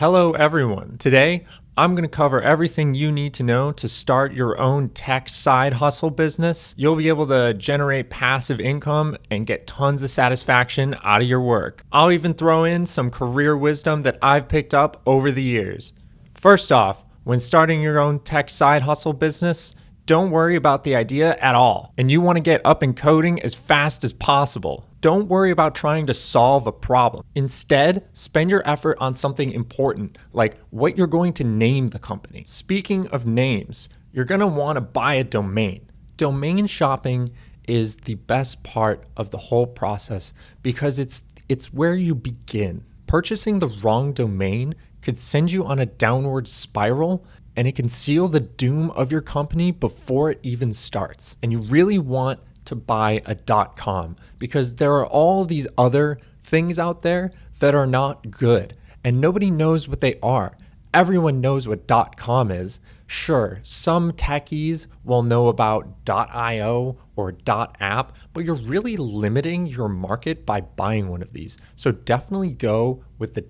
Hello, everyone. Today, I'm going to cover everything you need to know to start your own tech side hustle business. You'll be able to generate passive income and get tons of satisfaction out of your work. I'll even throw in some career wisdom that I've picked up over the years. First off, when starting your own tech side hustle business, don't worry about the idea at all, and you want to get up in coding as fast as possible. Don't worry about trying to solve a problem. Instead, spend your effort on something important, like what you're going to name the company. Speaking of names, you're going to want to buy a domain. Domain shopping is the best part of the whole process because it's where you begin. Purchasing the wrong domain could send you on a downward spiral, and it can seal the doom of your company before it even starts. And you really want to buy a .com because there are all these other things out there that are not good and nobody knows what they are. Everyone knows what .com is. Sure, some techies will know about .io or .app, but you're really limiting your market by buying one of these. So definitely go with the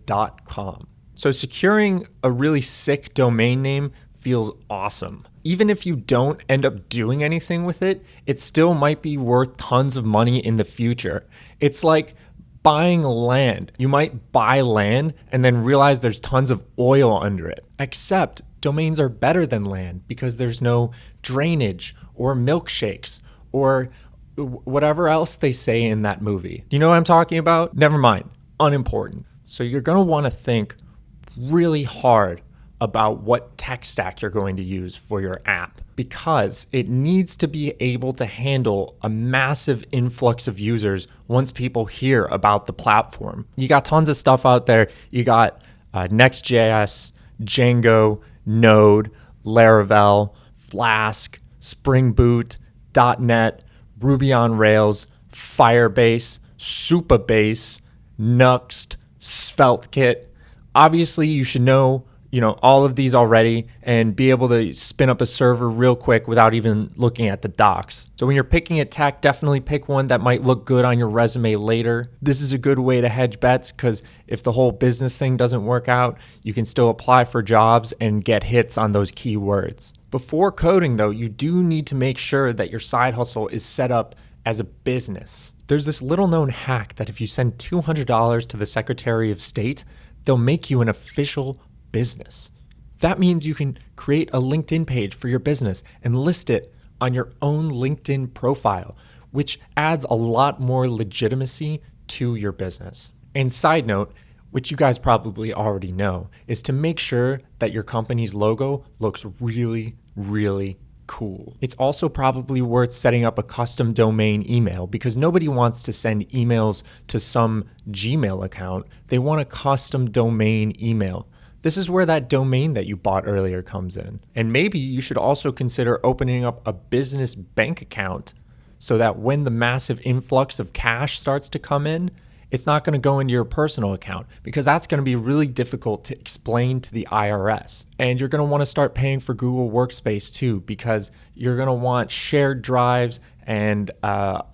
.com. So securing a really sick domain name feels awesome. Even if you don't end up doing anything with it, it still might be worth tons of money in the future. It's like buying land. You might buy land and then realize there's tons of oil under it. Except domains are better than land because there's no drainage or milkshakes or whatever else they say in that movie. Do you know what I'm talking about? Never mind. Unimportant. So you're going to want to think really hard about what tech stack you're going to use for your app because it needs to be able to handle a massive influx of users once people hear about the platform. You got tons of stuff out there. You got Next.js, Django, Node, Laravel, Flask, Spring Boot, .NET, Ruby on Rails, Firebase, Supabase, Nuxt, SvelteKit. Obviously, you should know all of these already and be able to spin up a server real quick without even looking at the docs. So when you're picking a tech, definitely pick one that might look good on your resume later. This is a good way to hedge bets because if the whole business thing doesn't work out, you can still apply for jobs and get hits on those keywords. Before coding though, you do need to make sure that your side hustle is set up as a business. There's this little known hack that if you send $200 to the Secretary of State, they'll make you an official business. That means you can create a LinkedIn page for your business and list it on your own LinkedIn profile, which adds a lot more legitimacy to your business. And side note, which you guys probably already know, is to make sure that your company's logo looks really, really cool. It's also probably worth setting up a custom domain email because nobody wants to send emails to some Gmail account. They want a custom domain email. This is where that domain that you bought earlier comes in. And maybe you should also consider opening up a business bank account so that when the massive influx of cash starts to come in, it's not going to go into your personal account because that's going to be really difficult to explain to the IRS. And you're going to want to start paying for Google Workspace too because you're going to want shared drives and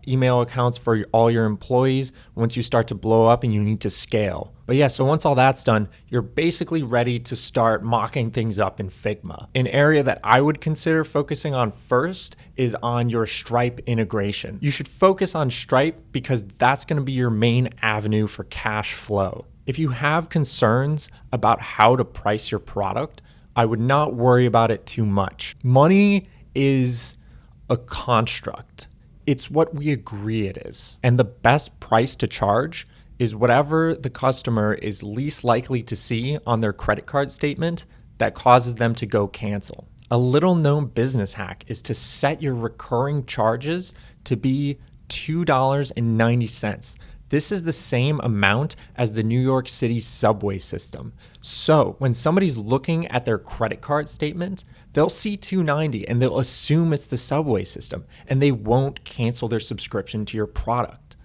email accounts for all your employees once you start to blow up and you need to scale. But yeah, so once all that's done, you're basically ready to start mocking things up in Figma. An area that I would consider focusing on first is on your Stripe integration. You should focus on Stripe because that's going to be your main avenue for cash flow. If you have concerns about how to price your product, I would not worry about it too much. Money is a construct. It's what we agree it is. And the best price to charge is whatever the customer is least likely to see on their credit card statement that causes them to go cancel. A little known business hack is to set your recurring charges to be $2.90. This is the same amount as the New York City subway system. So when somebody's looking at their credit card statement, they'll see $2.90 and they'll assume it's the subway system and they won't cancel their subscription to your product.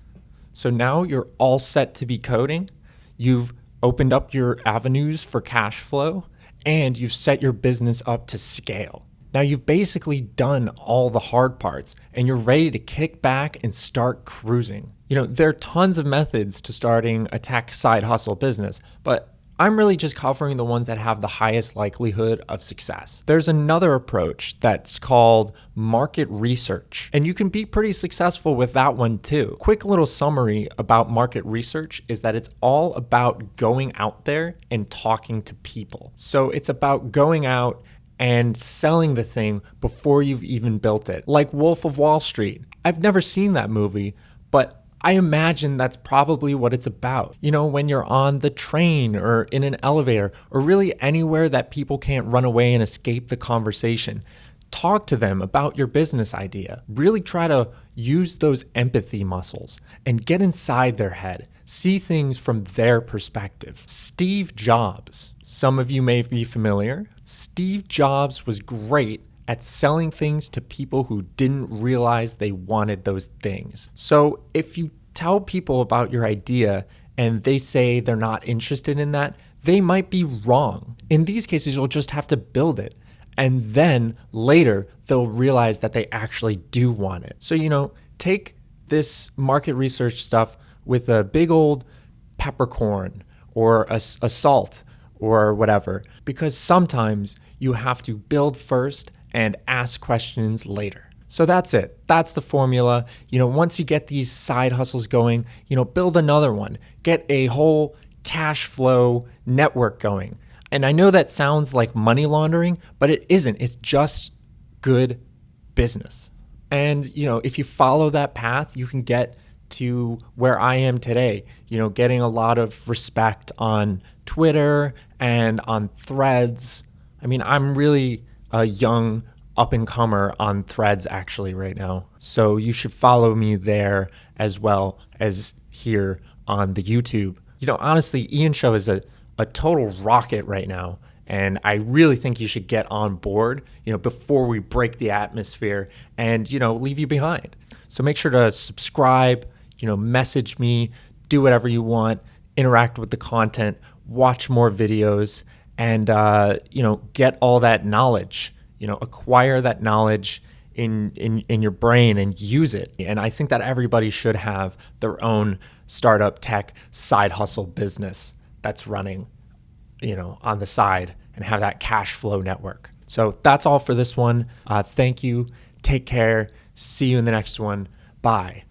So now you're all set to be coding. You've opened up your avenues for cash flow and you've set your business up to scale. Now you've basically done all the hard parts and you're ready to kick back and start cruising. There are tons of methods to starting a tech side hustle business, but I'm really just covering the ones that have the highest likelihood of success. There's another approach that's called market research, and you can be pretty successful with that one too. Quick little summary about market research is that it's all about going out there and talking to people. So it's about going out and selling the thing before you've even built it. Like Wolf of Wall Street. I've never seen that movie, but I imagine that's probably what it's about. You know, when you're on the train or in an elevator or really anywhere that people can't run away and escape the conversation, talk to them about your business idea. Really try to use those empathy muscles and get inside their head. See things from their perspective. Steve Jobs, some of you may be familiar. Steve Jobs was great at selling things to people who didn't realize they wanted those things. So if you tell people about your idea and they say they're not interested in that, they might be wrong. In these cases, you'll just have to build it. And then later, they'll realize that they actually do want it. So, take this market research stuff with a big old peppercorn or a salt or whatever, because sometimes you have to build first and ask questions later. So that's it. That's the formula. Once you get these side hustles going, build another one. Get a whole cash flow network going. And I know that sounds like money laundering, but it isn't. It's just good business. And, if you follow that path, you can get to where I am today, getting a lot of respect on Twitter and on Threads. I mean, I'm really a young up-and-comer on Threads actually right now. So you should follow me there as well as here on the YouTube. Honestly, Ian Show is a total rocket right now. And I really think you should get on board, before we break the atmosphere and, leave you behind. So make sure to subscribe, message me, do whatever you want, interact with the content, watch more videos, and, get all that knowledge, acquire that knowledge in your brain and use it. And I think that everybody should have their own startup tech side hustle business that's running, on the side and have that cash flow network. So that's all for this one. Thank you. Take care. See you in the next one. Bye.